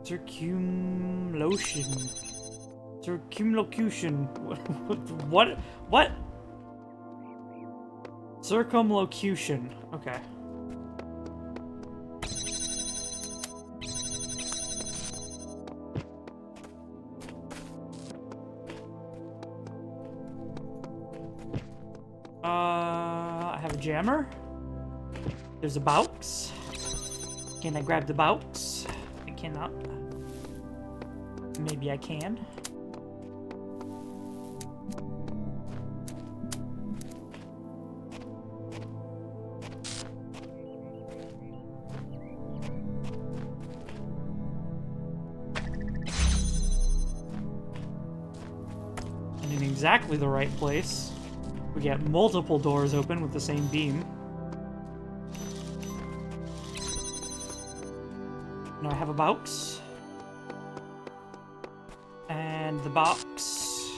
Circumlocution. Circumlocution. What? What? Circumlocution. Okay. I have a jammer. There's a box. Can I grab the box? I cannot. Maybe I can. And in exactly the right place, we get multiple doors open with the same beam. Now I have a box. And the box...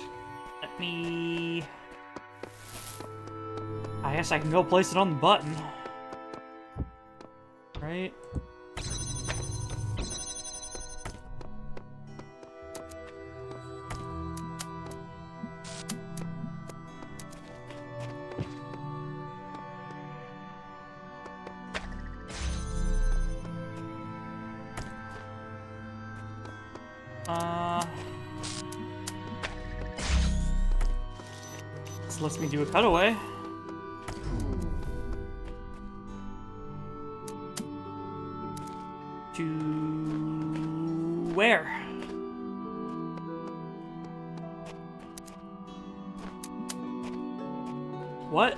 Let me... I guess I can go place it on the button. Right? This lets me do a cutaway. To where? What?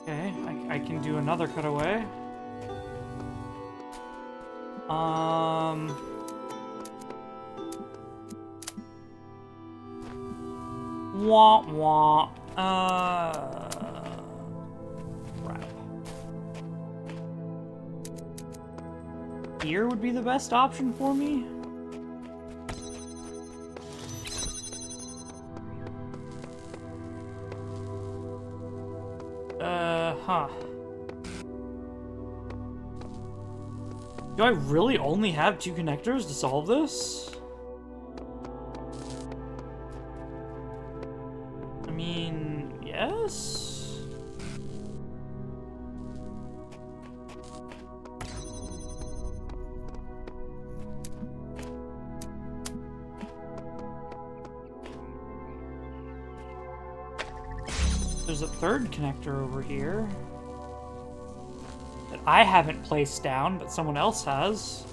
Okay, I can do another cutaway. Wah wah. Crap. Here would be the best option for me. Huh. Do I really only have 2 connectors to solve this? I mean, yes? There's a third connector over here that I haven't placed down, but someone else has.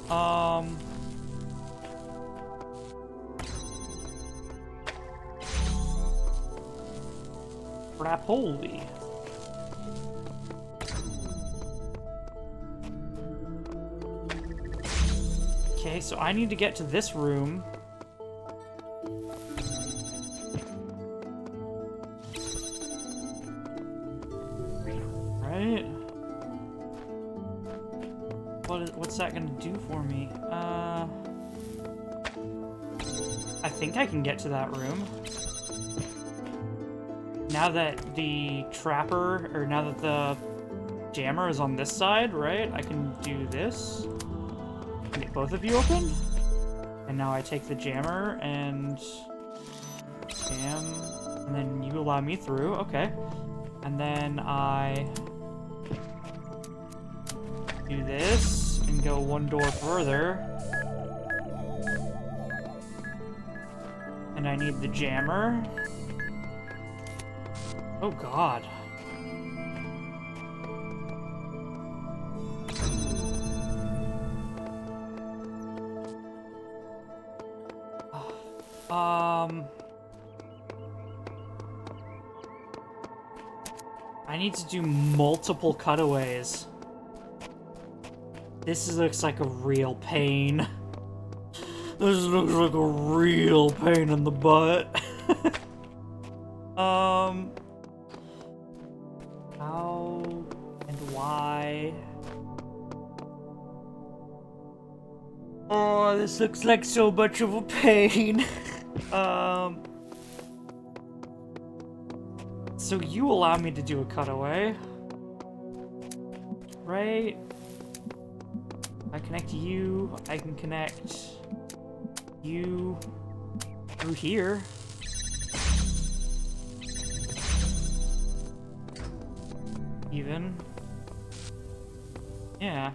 Crap, holy. Okay, so I need to get to this room. Right? What's that gonna do for me? I think I can get to that room. Now that the trapper, or now that the jammer is on this side, right? I can do this. Get both of you open. And now I take the jammer and jam, and then you allow me through. Okay. And then I do this and go one door further. And I need the jammer. Oh god. I need to do multiple cutaways. This looks like a real pain. This looks like a real pain in the butt. How and why? Oh, this looks like so much of a pain. So you allow me to do a cutaway. Right? I connect you, I can connect you through here. Even. Yeah.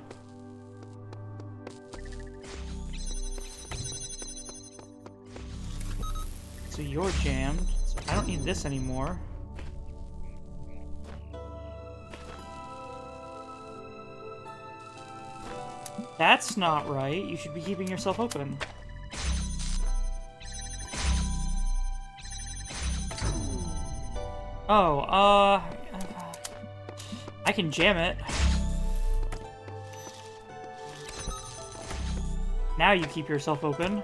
So you're jammed. So I don't need this anymore. That's not right. You should be keeping yourself open. Oh, I can jam it. Now you keep yourself open.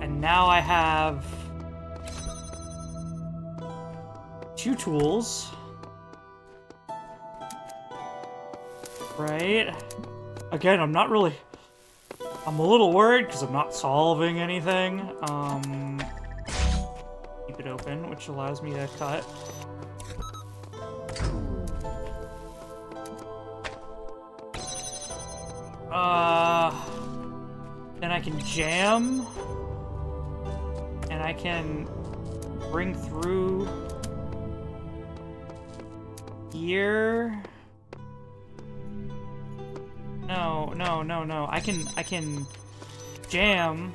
And now I have 2 tools. Right? Again, I'm not really... I'm a little worried because I'm not solving anything. Keep it open, which allows me to cut. Then I can jam. And I can bring through here. No. I can jam.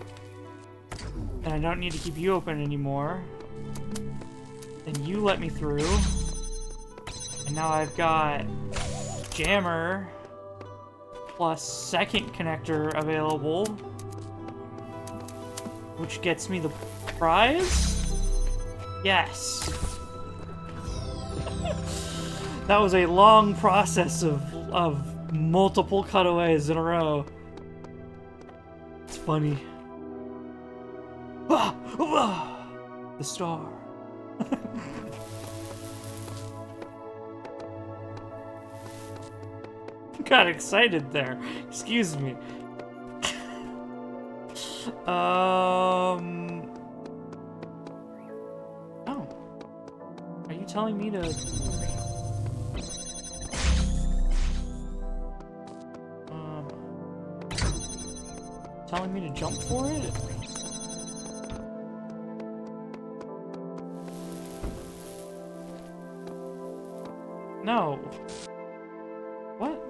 And I don't need to keep you open anymore. Then you let me through. And now I've got jammer plus second connector available, which gets me the prize? Yes. That was a long process of multiple cutaways in a row. It's funny. The star. Got excited there. Excuse me. Oh. Are you telling me to... telling me to jump for it? No. What?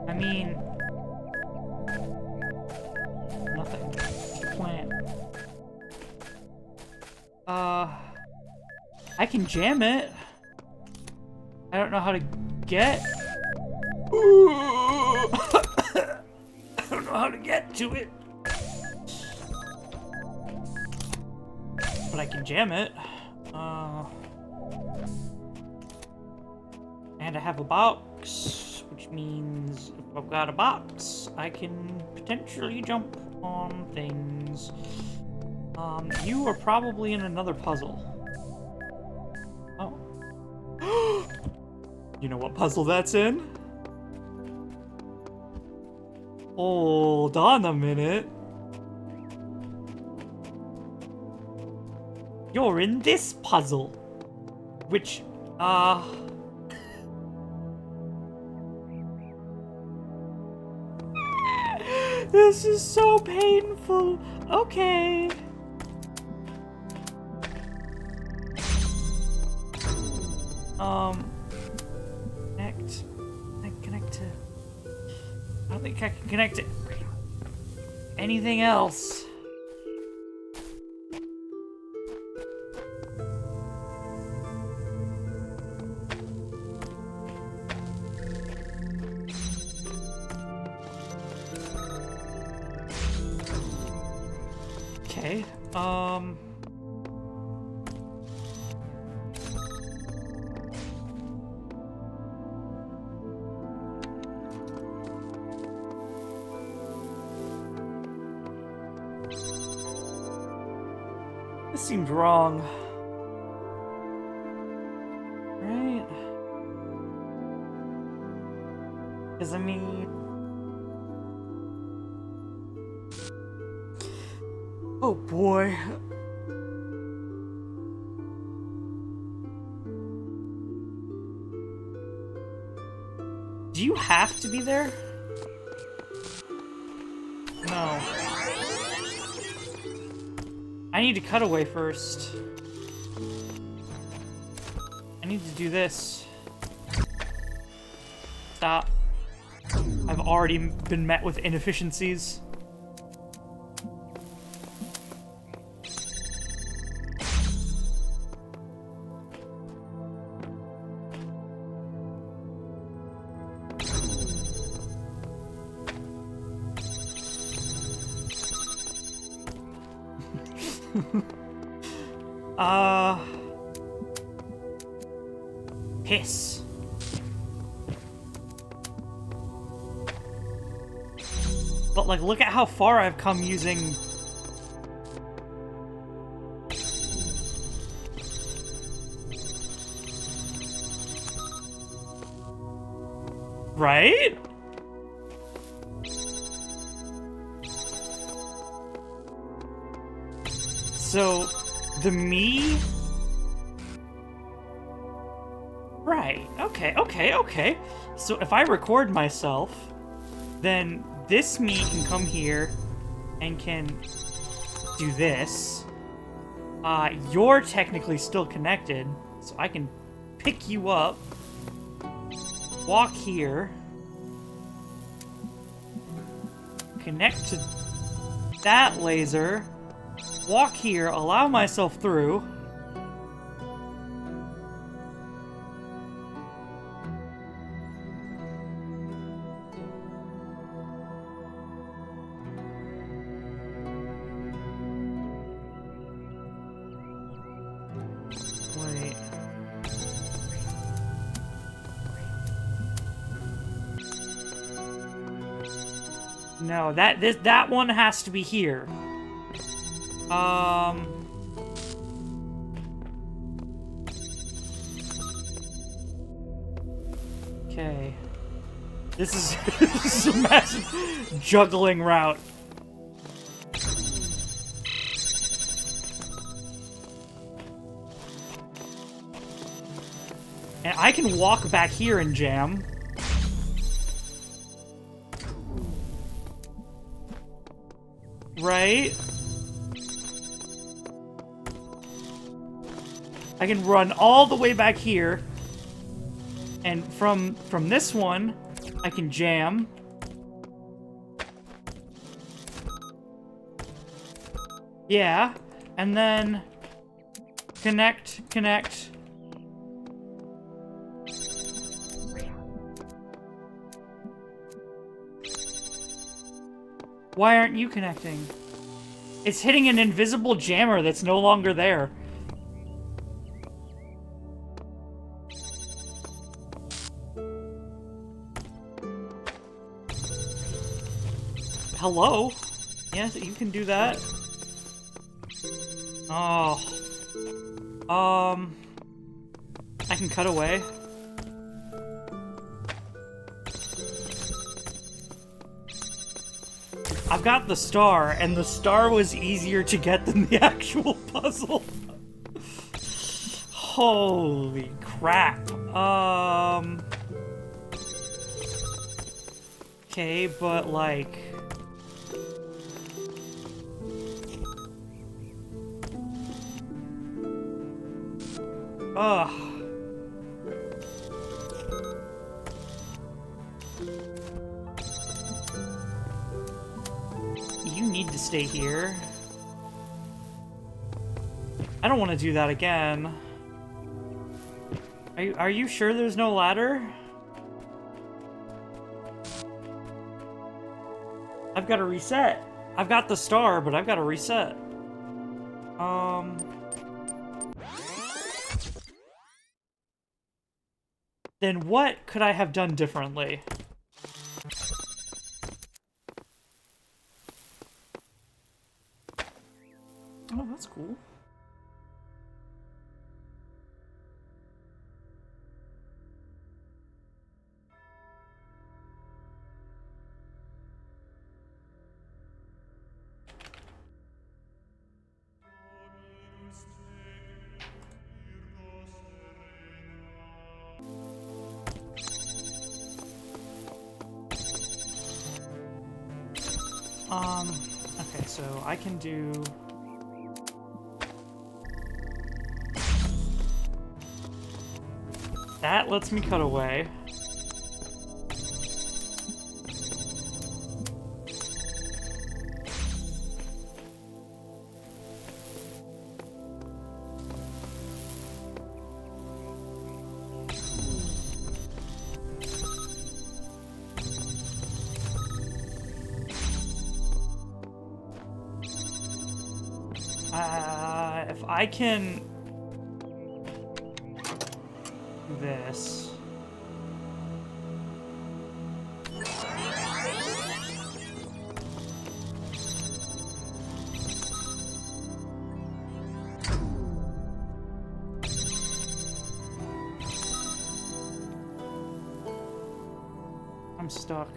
I mean... nothing. Plant. I can jam it. I don't know how to get... I don't know how to get to it. But I can jam it. And I have a box, which means if I've got a box, I can potentially jump on things. You are probably in another puzzle. Oh. You know what puzzle that's in? Hold on a minute. You're in this puzzle. Which, this is so painful. Okay. Connect to... I don't think I can connect to anything else. Okay, this seems wrong. Right? Because, I mean... Oh boy. Do you have to be there? No. I need to cut away first. I need to do this. Stop. I've already been met with inefficiencies. Piss. But, like, look at how far I've come using... Right? So, the me... Right, okay. So if I record myself, then this me can come here and can do this. You're technically still connected, so I can pick you up, walk here, connect to that laser, walk here, allow myself through. Wait. No, that one has to be here. Okay. This is a massive juggling route. And I can walk back here and jam. Right? I can run all the way back here. And from this one, I can jam. Yeah. And then connect. Why aren't you connecting? It's hitting an invisible jammer that's no longer there. Hello? Yes, you can do that. Oh. I can cut away. I've got the star, and the star was easier to get than the actual puzzle. Holy crap. Okay, but like... Ugh. You need to stay here. I don't want to do that again. Are you sure there's no ladder? I've got to reset. I've got the star, but I've got to reset. Then what could I have done differently? Oh, that's cool. Okay, so I can do... That lets me cut away. If I can... this... I'm stuck.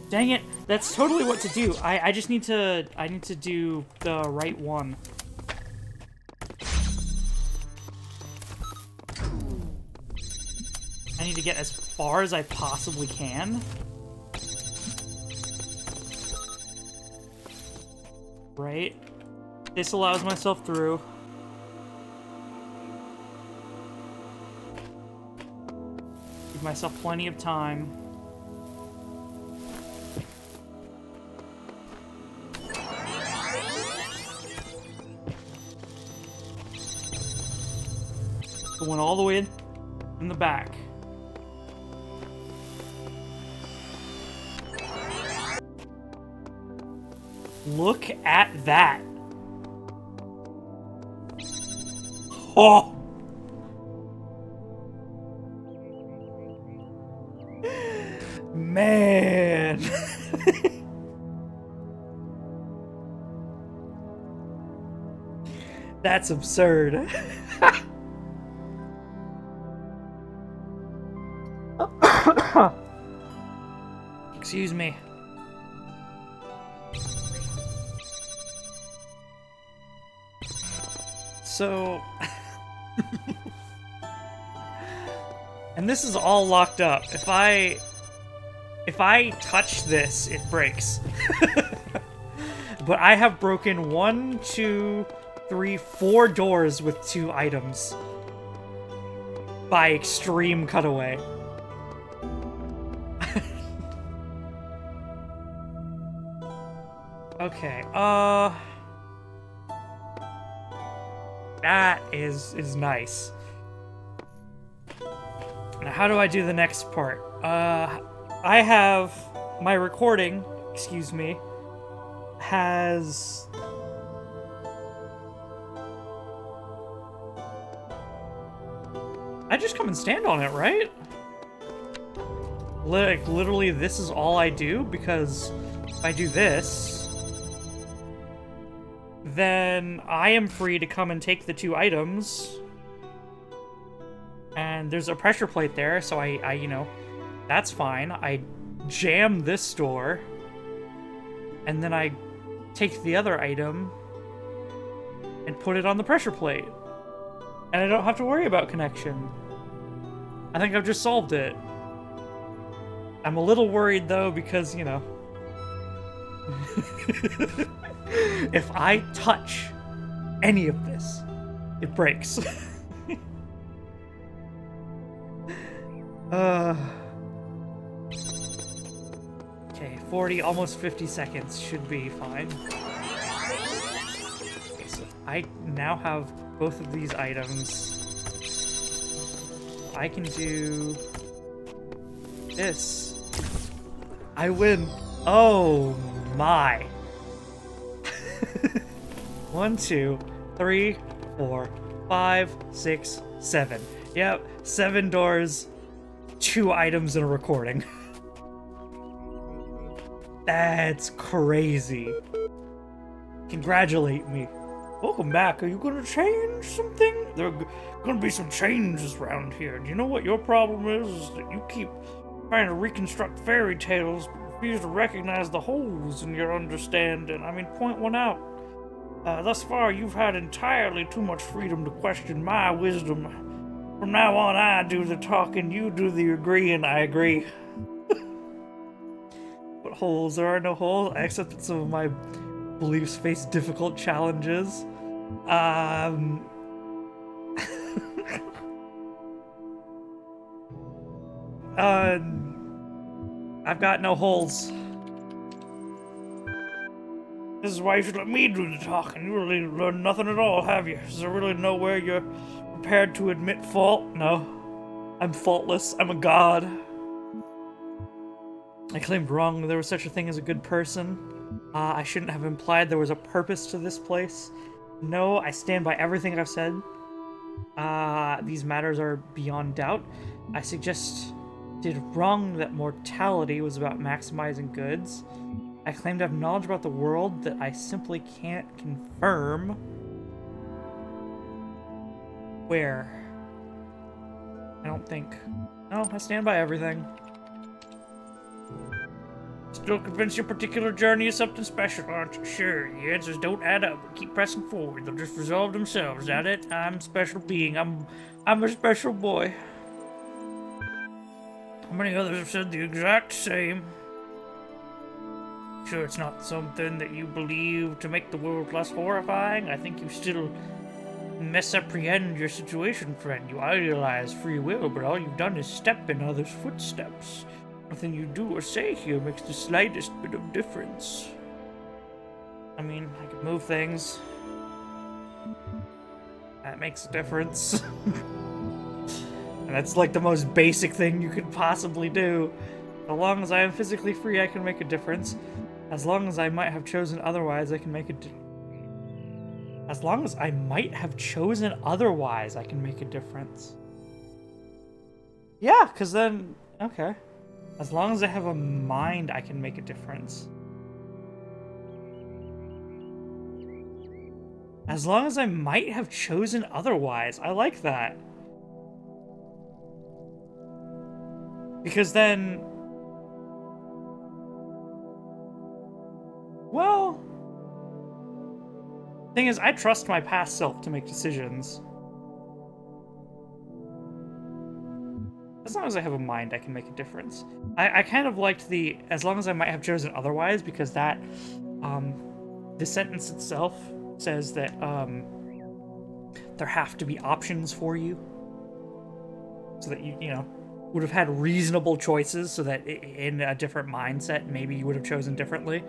Dang it! That's totally what to do. I just need to... I need to do the right one. I need to get as far as I possibly can. Right? This allows myself through. Give myself plenty of time. Going all the way in the back. Look at that. Oh! Man. That's absurd. Excuse me. So... and this is all locked up. If I touch this, it breaks. But I have broken 1, 2, 3, 4 doors with 2 items. By extreme cutaway. Okay, that is nice. Now, how do I do the next part? I have my recording, excuse me, has... I just come and stand on it, right? Like, literally, this is all I do, because if I do this, then I am free to come and take the 2 items. And there's a pressure plate there, so I you know, that's fine. I jam this door, and then I take the other item and put it on the pressure plate. And I don't have to worry about connection. I think I've just solved it. I'm a little worried, though, because, you know... if I touch any of this, it breaks. Okay, 40, almost 50 seconds should be fine. Okay, so I now have both of these items. I can do this. I win. Oh my. 1, 2, 3, 4, 5, 6, 7. Yep, 7 doors, 2 items in a recording. That's crazy. Congratulate me. Welcome back. Are you gonna change something? There are gonna be some changes around here. Do you know what your problem is that you keep trying to reconstruct fairy tales, but refuse to recognize the holes in your understanding. I mean, point one out. Thus far, you've had entirely too much freedom to question my wisdom. From now on, I do the talking, you do the agreeing. I agree. holes. There are no holes. I accept that some of my beliefs face difficult challenges. I've got no holes. This is why you should let me do the talking. You really learned nothing at all, have you? Is there really nowhere you're prepared to admit fault? No. I'm faultless. I'm a god. I claimed wrong there was such a thing as a good person. I shouldn't have implied there was a purpose to this place. No, I stand by everything I've said. These matters are beyond doubt. I suggested wrong that mortality was about maximizing goods. I claim to have knowledge about the world that I simply can't confirm. Where? I don't think. No, I stand by everything. Still convinced your particular journey is something special, aren't you? Sure, the answers don't add up, but keep pressing forward. They'll just resolve themselves, that it? I'm a special being. I'm a special boy. How many others have said the exact same? Sure, it's not something that you believe to make the world less horrifying. I think you still misapprehend your situation, friend. You idealize free will, but all you've done is step in others' footsteps. Nothing you do or say here makes the slightest bit of difference. I mean, I can move things. That makes a difference. And that's like the most basic thing you could possibly do. As long as I am physically free, I can make a difference. As long as I might have chosen otherwise, I can make a As long as I might have chosen otherwise, I can make a difference. Yeah, because then... Okay. As long as I have a mind, I can make a difference. As long as I might have chosen otherwise. I like that. Because then... Well... Thing is, I trust my past self to make decisions. As long as I have a mind, I can make a difference. I kind of liked the, as long as I might have chosen otherwise, because that, the sentence itself says that, there have to be options for you. So that you know, would have had reasonable choices, so that in a different mindset, maybe you would have chosen differently.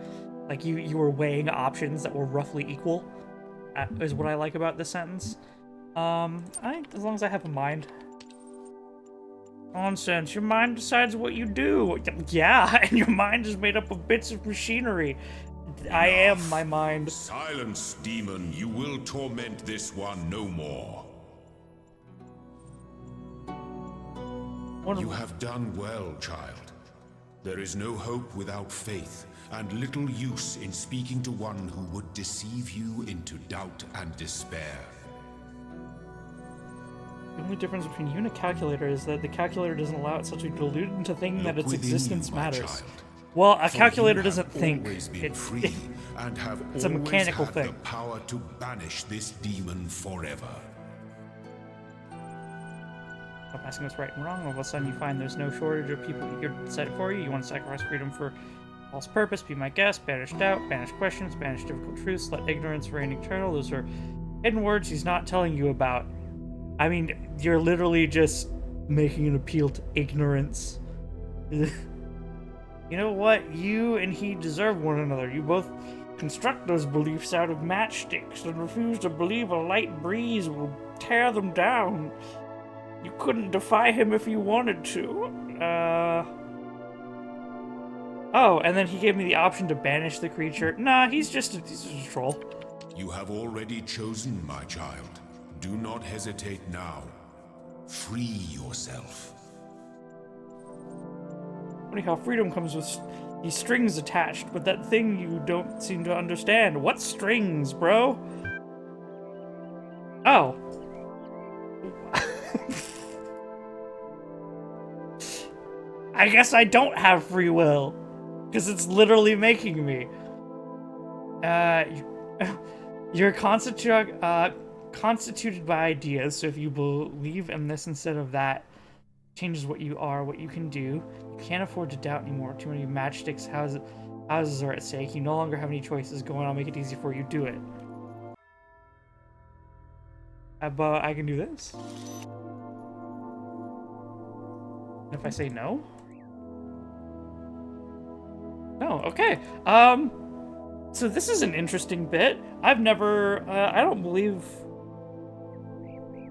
Like, you were weighing options that were roughly equal, is what I like about this sentence. As long as I have a mind. Nonsense. Your mind decides what you do. Yeah, and your mind is made up of bits of machinery. I am my mind. Silence, demon. You will torment this one no more. You have done well, child. There is no hope without faith, and little use in speaking to one who would deceive you into doubt and despair. The only difference between you and a calculator is that the calculator doesn't allow itself to be deluded into thinking that its existence matters. Well, a calculator doesn't think. It's a mechanical thing. The power to banish this demon forever. Stop asking what's right and wrong. All of a sudden you find there's no shortage of people eager to decide it for you. You want to sacrifice freedom for false purpose. Be my guest. Banish doubt. Banish questions. Banish difficult truths. Let ignorance reign eternal. Those are hidden words he's not telling you about. I mean, you're literally just making an appeal to ignorance. You know what? You and he deserve one another. You both construct those beliefs out of matchsticks and refuse to believe a light breeze will tear them down. You couldn't defy him if you wanted to. Oh, and then he gave me the option to banish the creature. Nah, he's just a troll. You have already chosen, my child. Do not hesitate now. Free yourself. Funny how freedom comes with these strings attached, but that thing you don't seem to understand. What strings, bro? Oh. I guess I don't have free will, because it's literally making me. You're constituted by ideas, so if you believe in this instead of that, changes what you are, what you can do. You can't afford to doubt anymore. Too many matchsticks Houses are at stake. You no longer have any choices. Go on, I'll make it easy for you. Do it. But I can do this. And if I say no? No, okay. So this is an interesting bit. I've never, I don't believe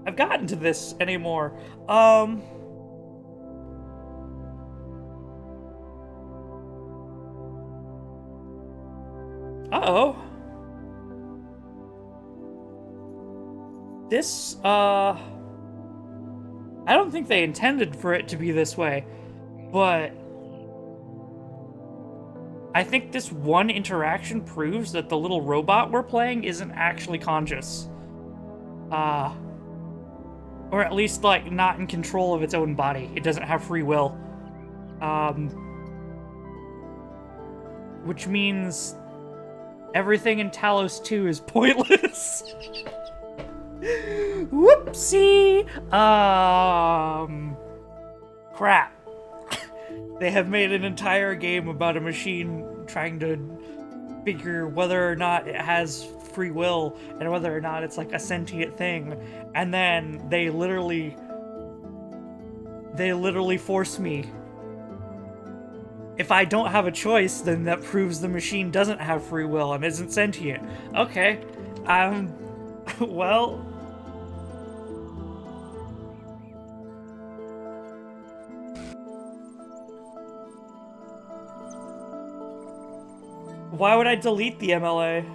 I've gotten to this anymore. Uh-oh. This, I don't think they intended for it to be this way, but I think this one interaction proves that the little robot we're playing isn't actually conscious. Or at least, like, not in control of its own body. It doesn't have free will. Which means everything in Talos 2 is pointless. Whoopsie! Crap. They have made an entire game about a machine trying to figure whether or not it has free will and whether or not it's like a sentient thing, and then they literally force me. If I don't have a choice, then that proves the machine doesn't have free will and isn't sentient. Okay. Well, why would I delete the MLA?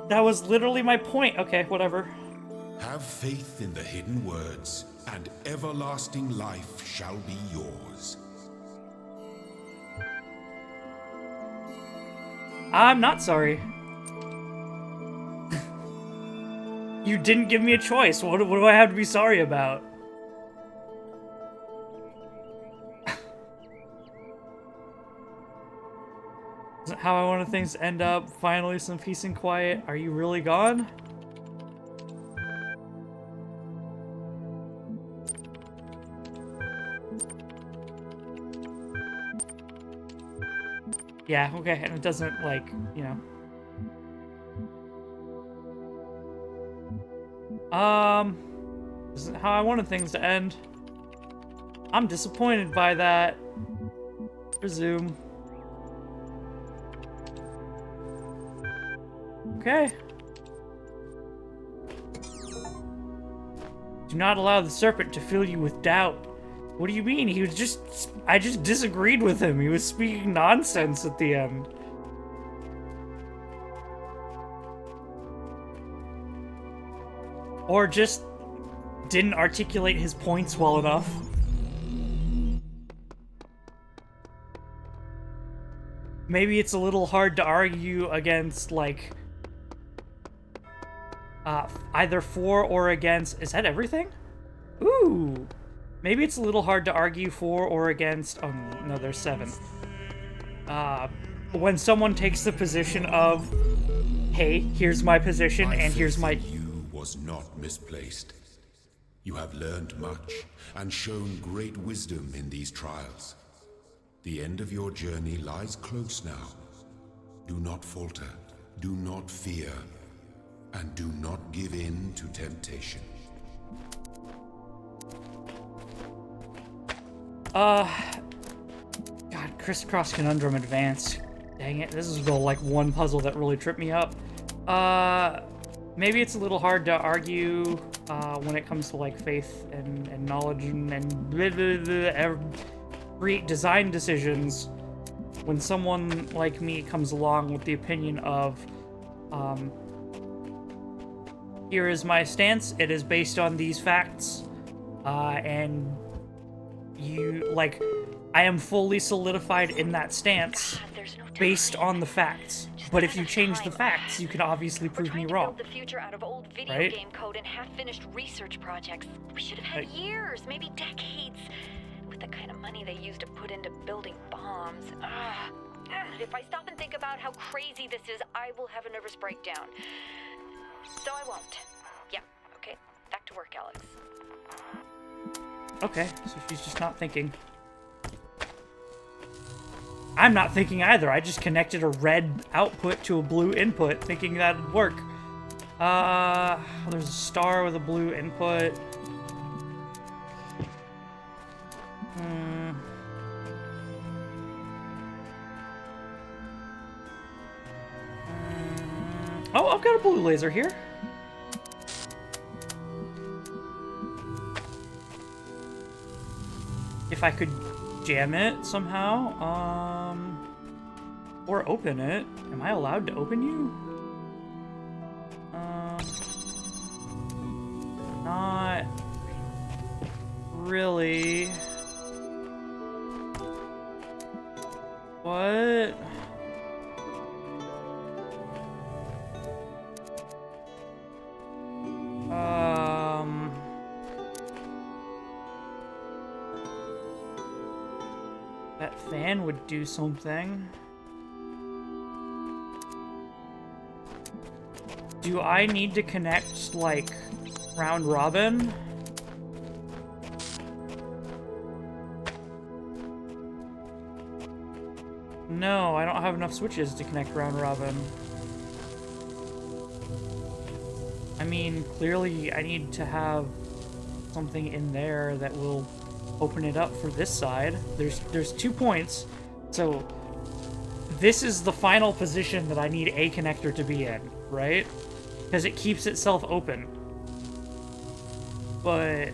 That was literally my point. Okay, whatever. Have faith in the hidden words, and everlasting life shall be yours. I'm not sorry. You didn't give me a choice. What do I have to be sorry about? Isn't how I wanted things to end up. Finally, some peace and quiet. Are you really gone? Yeah, okay, and it doesn't, like, you know. This isn't how I wanted things to end. I'm disappointed by that. Resume. Okay. Do not allow the serpent to fill you with doubt. What do you mean? He was just... I just disagreed with him. He was speaking nonsense at the end. Or just didn't articulate his points well enough. Maybe it's a little hard to argue against, like... either for or against... Is that everything? Ooh! Maybe it's a little hard to argue for or against... Oh, no, there's 7. When someone takes the position of, hey, here's my position, and here's my... You was not misplaced. You have learned much, and shown great wisdom in these trials. The end of your journey lies close now. Do not falter, do not fear, and do not give in to temptation. God, Crisscross Conundrum Advanced. Dang it, this is the, like, one puzzle that really tripped me up. Maybe it's a little hard to argue, when it comes to, like, faith and knowledge and blah, blah, blah, create design decisions. When someone like me comes along with the opinion of, here is my stance, it is based on these facts, and you, like, I am fully solidified in that stance based on the facts. But if you change the facts, you can obviously prove me wrong. The future out of old video Right? game code and half-finished research projects. We should have had years, maybe decades, with the kind of money they used to put into building bombs. If I stop and think about how crazy this is, I will have a nervous breakdown. So I won't. Yeah, okay. Back to work, Alex. Okay, so she's just not thinking. I'm not thinking either. I just connected a red output to a blue input, thinking that'd work. There's a star with a blue input. Oh, I've got a blue laser here. If I could jam it somehow, or open it. Am I allowed to open you? Not really. What? That fan would do something. Do I need to connect, like, round robin? No, I don't have enough switches to connect round robin. I mean, clearly I need to have something in there that will open it up for this side. There's 2 points, so this is the final position that I need a connector to be in, right? Because it keeps itself open. But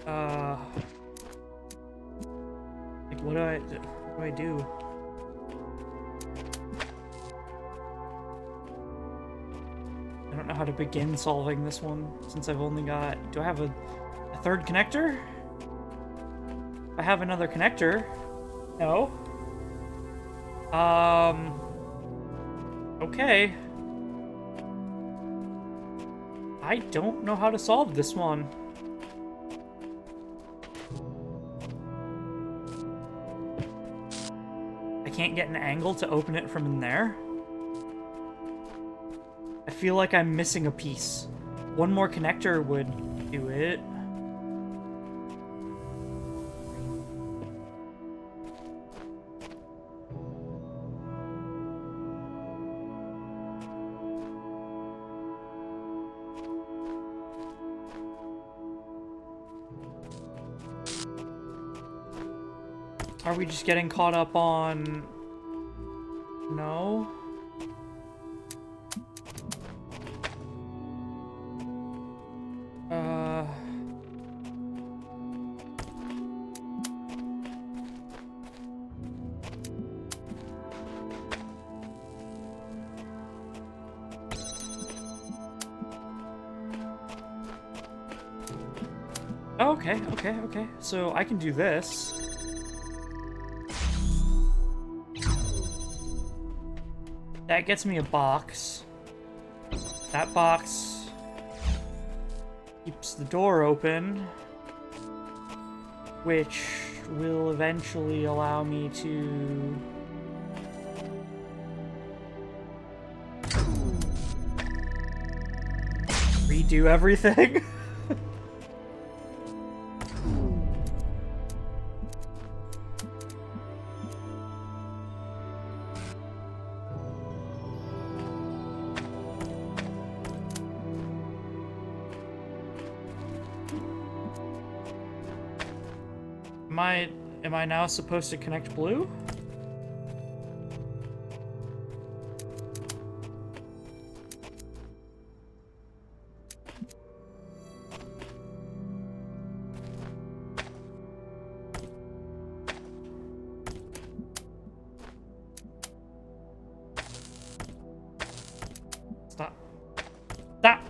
like, what do I do? I don't know how to begin solving this one since I've only got... Do I have a third connector? I have another connector. No. Okay. I don't know how to solve this one. I can't get an angle to open it from in there. I feel like I'm missing a piece. One more connector would do it. Are we just getting caught up on... No? Okay. So I can do this. That gets me a box. That box keeps the door open, which will eventually allow me to... redo everything. Am I now supposed to connect blue? Stop. Stop!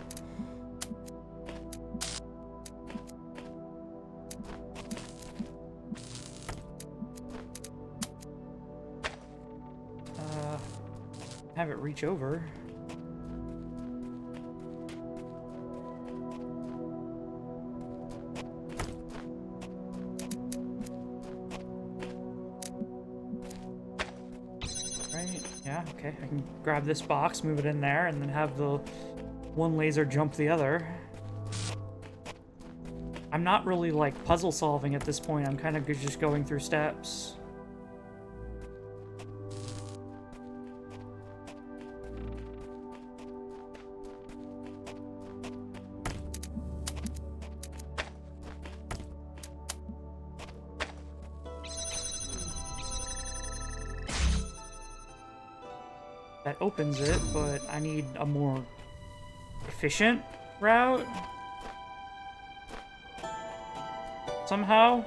Have it reach over. Right, yeah, okay. I can grab this box, move it in there, and then have the one laser jump the other. I'm not really, like, puzzle solving at this point. I'm kind of just going through steps. That opens it, but I need a more efficient route. Somehow.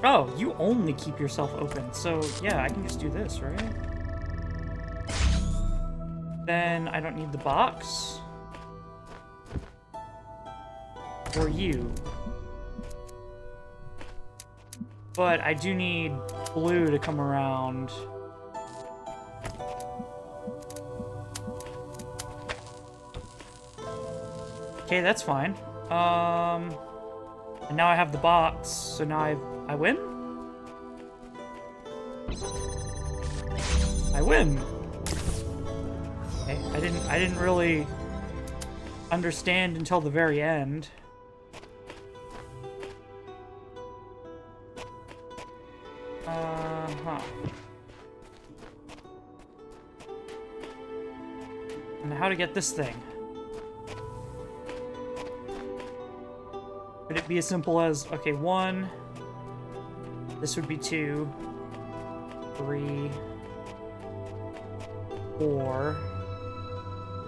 Oh, you only keep yourself open, so yeah, I can just do this, right? Then I don't need the box. Or you. But I do need blue to come around. Okay, that's fine. And now I have the box, so now I win? I win! Okay, I didn't really understand until the very end. Huh. And how to get this thing? Could it be as simple as, okay, 1, this would be 2, 3, 4,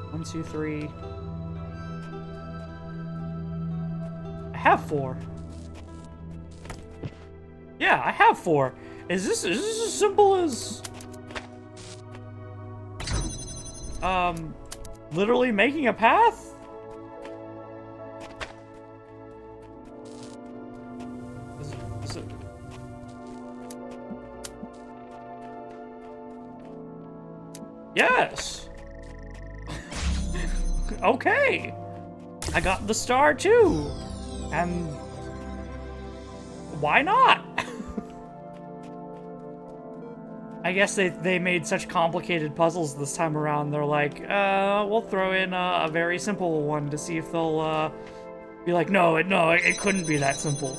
1, 2, 3. I have 4. Yeah, I have 4. Is this as simple as literally making a path? Is it... Yes. Okay. I got the star too. And why not? I guess they made such complicated puzzles this time around. They're like, we'll throw in a very simple one to see if they'll be like, no, it couldn't be that simple.